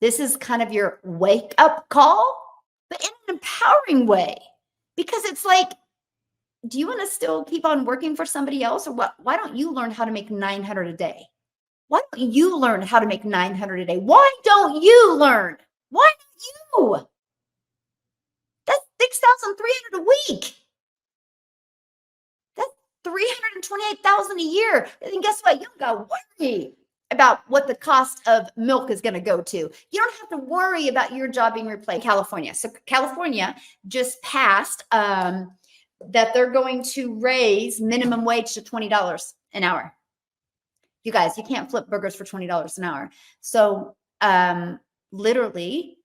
This is kind of your wake up call, but in an empowering way. Because it's like, do you want to still keep on working for somebody else or what? Why don't you learn how to make 900 a day? Why don't you learn how to make 900 a day? Why don't you learn? Why don't you? That's 6,300 a week. That's 328,000 a year. And guess what? You don't got to worry about what the cost of milk is going to go to. You don't have to worry about your job being replaced. California. So California just passed that they're going to raise minimum wage to $20 an hour. You guys, you can't flip burgers for $20 an hour. So literally,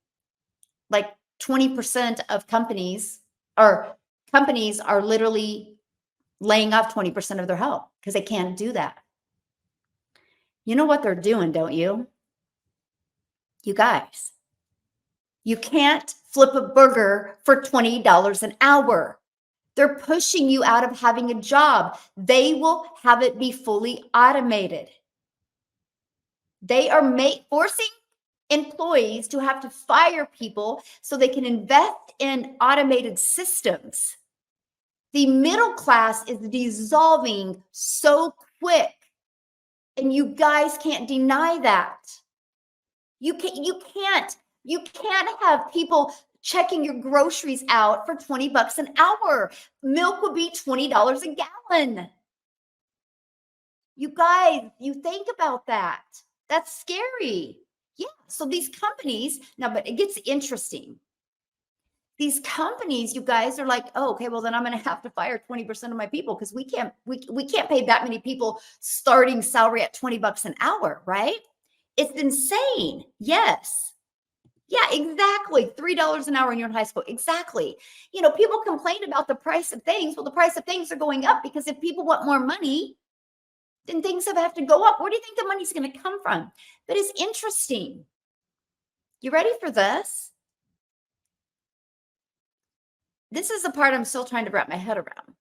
like 20% of companies are literally laying off 20% of their help because they can't do that. You know what they're doing, don't you? You guys, you can't flip a burger for $20 an hour. They're pushing you out of having a job. They will have it be fully automated. They are forcing employees to have to fire people so they can invest in automated systems. The middle class is dissolving so quick, and you guys can't deny that. You can't have people checking your groceries out for 20 bucks an hour. Milk would be $20 a gallon. You guys, you think about that. That's scary. Yeah. So these companies, now, but it gets interesting. These companies, you guys are like, oh, okay, well then I'm going to have to fire 20% of my people because we can't pay that many people starting salary at 20 bucks an hour, right? It's insane. Yes. Yeah, exactly. $3 an hour when you're in high school. Exactly. You know, people complain about the price of things. Well, the price of things are going up because if people want more money, then things have to go up. Where do you think the money's going to come from? But it's interesting. You ready for this? This is the part I'm still trying to wrap my head around.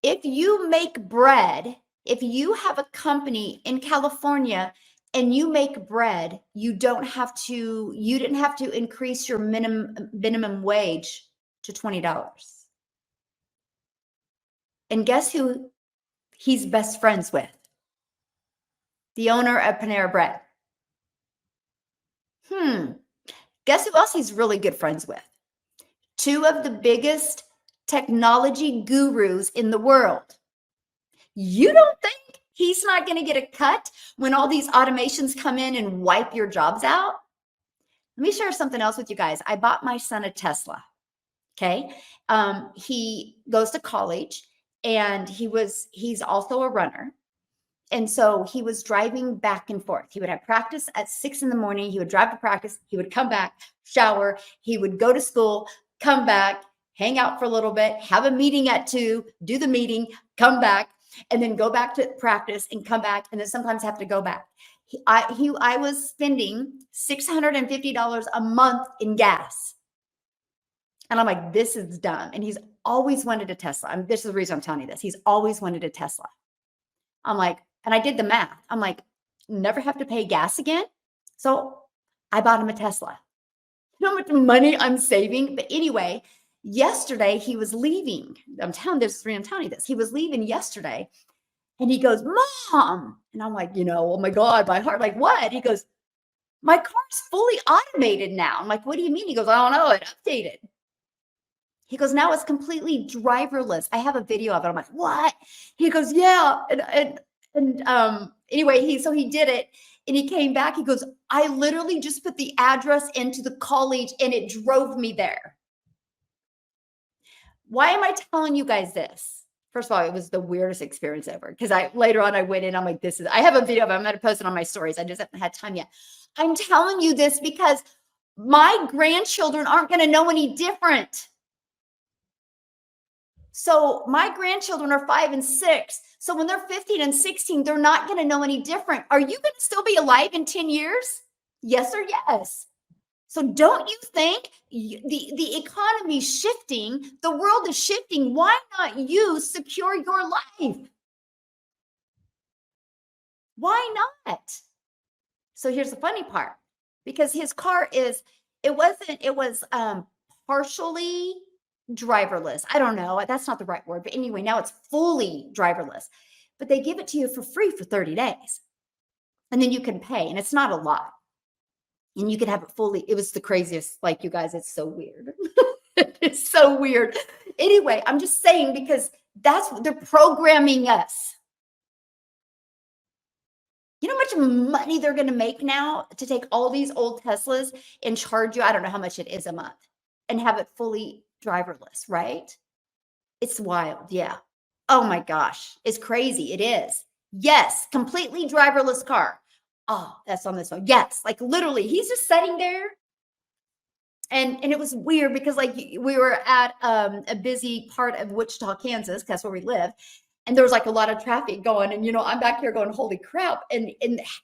If you make bread, if you have a company in California and you make bread, you didn't have to increase your minimum wage to $20. And guess who he's best friends with? The owner of Panera Bread. Guess who else he's really good friends with? Two of the biggest technology gurus in the world. You don't think he's not going to get a cut when all these automations come in and wipe your jobs out? Let me share something else with you guys. I bought my son a Tesla. Okay. He goes to college and he's also a runner. And so he was driving back and forth. He would have practice at 6 a.m. He would drive to practice. He would come back, shower. He would go to school, come back, hang out for a little bit, have a meeting at 2, do the meeting, come back, and then go back to practice and come back. And then sometimes have to go back. I was spending $650 a month in gas. And I'm like, this is dumb. And he's always wanted a Tesla. This is the reason I'm telling you this. He's always wanted a Tesla. I'm like, and I did the math. I'm like, never have to pay gas again. So I bought him a Tesla. You know how much money I'm saving? But anyway, yesterday he was leaving. I'm telling you this. He was leaving yesterday. And he goes, Mom. And I'm like, oh my God, my heart, like what? He goes, my car's fully automated now. I'm like, what do you mean? He goes, I don't know. It updated. He goes, now it's completely driverless. I have a video of it. I'm like, what? He goes, yeah. And anyway, he did it and he came back. He goes, I literally just put the address into the college and it drove me there. Why am I telling you guys this? First of all, it was the weirdest experience ever because later on I went in, I'm like, I have a video of it. I'm going to post it on my stories. I just haven't had time yet. I'm telling you this because my grandchildren aren't going to know any different. So my grandchildren are 5 and 6. So when they're 15 and 16, they're not going to know any different. Are you going to still be alive in 10 years? Yes or yes? So don't you think the economy is shifting? The world is shifting. Why not you secure your life? Why not? So here's the funny part. because his car is, it was partially driverless. I don't know. That's not the right word. But anyway, now it's fully driverless. But they give it to you for free for 30 days. And then you can pay. And it's not a lot. And you can have it fully. It was the craziest. Like, you guys, it's so weird. It's so weird. Anyway, I'm just saying, because that's what they're programming us. You know how much money they're going to make now to take all these old Teslas and charge you, I don't know how much it is a month, and have it fully driverless, right? It's wild. Yeah. Oh my gosh. It's crazy. It is. Yes. Completely driverless car. Oh, that's on this one. Yes. Like, literally, he's just sitting there. And it was weird because, like, we were at a busy part of Wichita, Kansas, 'cause that's where we live. And there was like a lot of traffic going, and I'm back here going, holy crap. And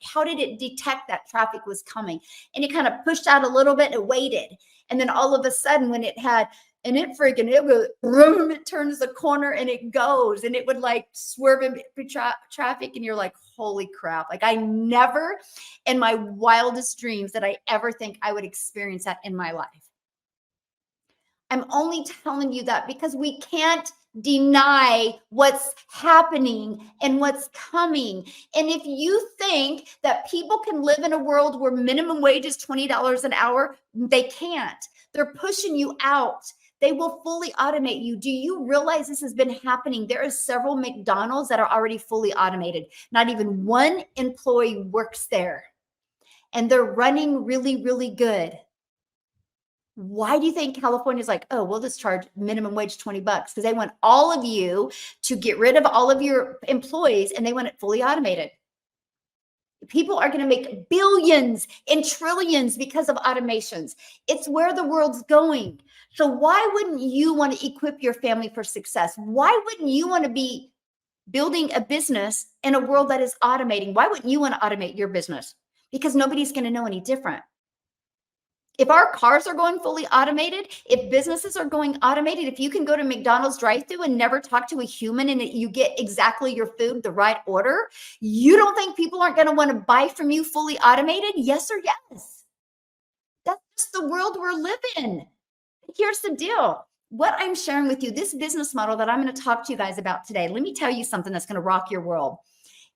how did it detect that traffic was coming? And it kind of pushed out a little bit and it waited. And then all of a sudden, when it had, and it freaking, it would, boom, it turns the corner and it goes, and it would like swerve in traffic. And you're like, holy crap. Like, I never in my wildest dreams that I ever think I would experience that in my life. I'm only telling you that because we can't deny what's happening and what's coming. And if you think that people can live in a world where minimum wage is $20 an hour, they can't. They're pushing you out. They will fully automate you. Do you realize this has been happening? There are several McDonald's that are already fully automated. Not even one employee works there. And they're running really, really good. Why do you think California is like, oh, we'll just charge minimum wage $20? Because they want all of you to get rid of all of your employees, and they want it fully automated. People are going to make billions and trillions because of automations. It's where the world's going. So why wouldn't you want to equip your family for success? Why wouldn't you want to be building a business in a world that is automating? Why wouldn't you want to automate your business? Because nobody's going to know any different. If our cars are going fully automated, if businesses are going automated, if you can go to McDonald's drive-thru and never talk to a human and you get exactly your food, the right order, you don't think people aren't going to want to buy from you fully automated? Yes or yes. That's just the world we're living in. Here's the deal. What I'm sharing with you, this business model that I'm going to talk to you guys about today, let me tell you something that's going to rock your world.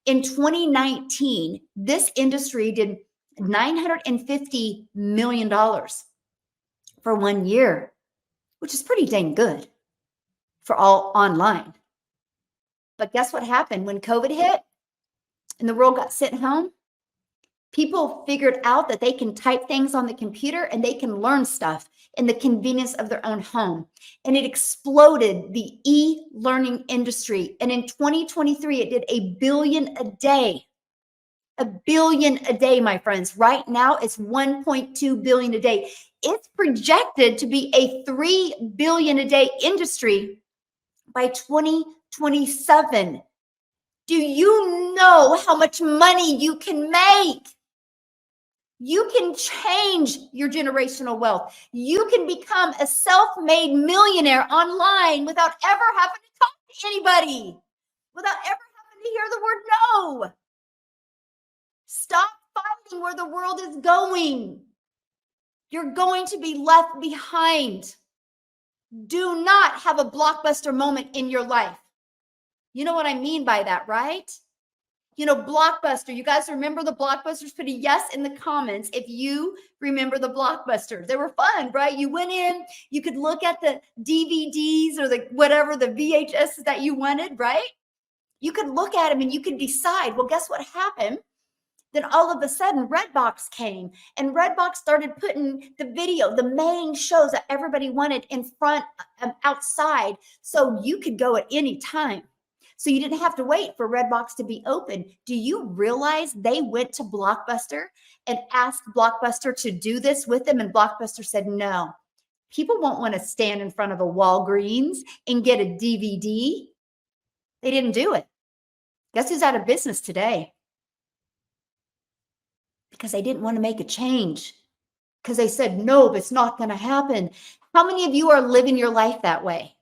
In 2019, this industry did $950 million for 1 year, which is pretty dang good for all online. But guess what happened when COVID hit and the world got sent home? People figured out that they can type things on the computer and they can learn stuff in the convenience of their own home. And it exploded the e-learning industry. And in 2023, it did $1 billion a day. $1 billion a day, my friends. Right now, it's 1.2 billion a day. It's projected to be a 3 billion a day industry by 2027. Do you know how much money you can make? You can change your generational wealth. You can become a self-made millionaire online without ever having to talk to anybody, without ever having to hear the word no. Stop fighting where the world is going. You're going to be left behind. Do not have a blockbuster moment in your life. You know what I mean by that, right? Blockbuster. You guys remember the blockbusters? Put a yes in the comments if you remember the blockbusters. They were fun, right? You went in, you could look at the DVDs or the whatever, the VHS that you wanted, right? You could look at them and you could decide. Well, guess what happened? Then all of a sudden, Redbox came, and Redbox started putting the video, the main shows that everybody wanted in front, outside, so you could go at any time. So you didn't have to wait for Redbox to be open. Do you realize they went to Blockbuster and asked Blockbuster to do this with them? And Blockbuster said, no, people won't want to stand in front of a Walgreens and get a DVD. They didn't do it. Guess who's out of business today? Because they didn't want to make a change. Because they said, no, it's not going to happen. How many of you are living your life that way?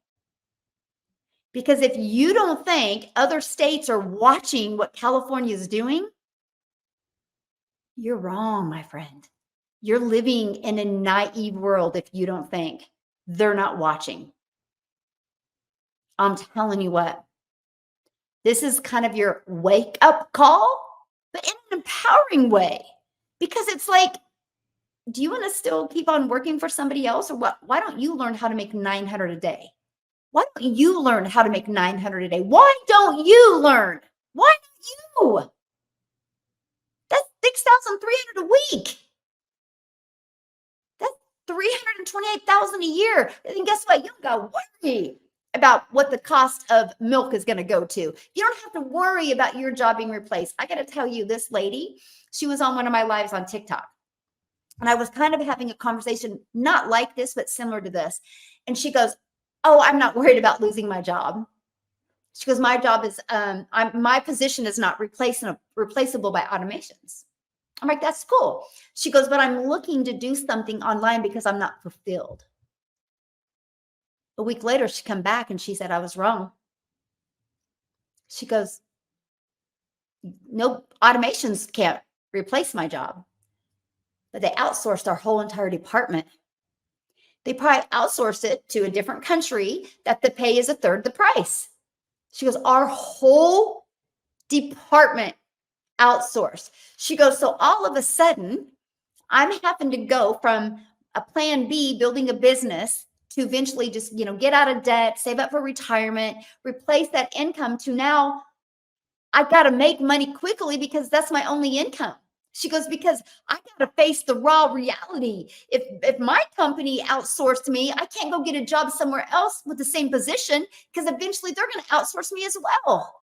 Because if you don't think other states are watching what California is doing, you're wrong, my friend. You're living in a naive world if you don't think they're not watching. I'm telling you what, this is kind of your wake up call, but in an empowering way. Because it's like, do you want to still keep on working for somebody else or what? Why don't you learn how to make 900 a day? Why don't you learn how to make 900 a day? Why don't you learn? Why don't you? That's 6,300 a week. That's 328,000 a year. And guess what? You don't got to worry about what the cost of milk is going to go to. You don't have to worry about your job being replaced. I got to tell you, this lady, she was on one of my lives on TikTok. And I was kind of having a conversation, not like this, but similar to this. And she goes, "Oh, I'm not worried about losing my job." She goes, "My job is, my position is not replaceable by automations." I'm like, "That's cool." She goes, "But I'm looking to do something online because I'm not fulfilled." A week later, she come back and she said, "I was wrong." She goes, "No, automations can't replace my job." But they outsourced our whole entire department. They probably outsourced it to a different country that the pay is a third the price. She goes, "Our whole department outsourced." She goes, "So all of a sudden, I'm having to go from a plan B, building a business, to eventually just, get out of debt, save up for retirement, replace that income, to now I got to make money quickly because that's my only income." She goes, "Because I got to face the raw reality. If my company outsourced me, I can't go get a job somewhere else with the same position because eventually they're going to outsource me as well."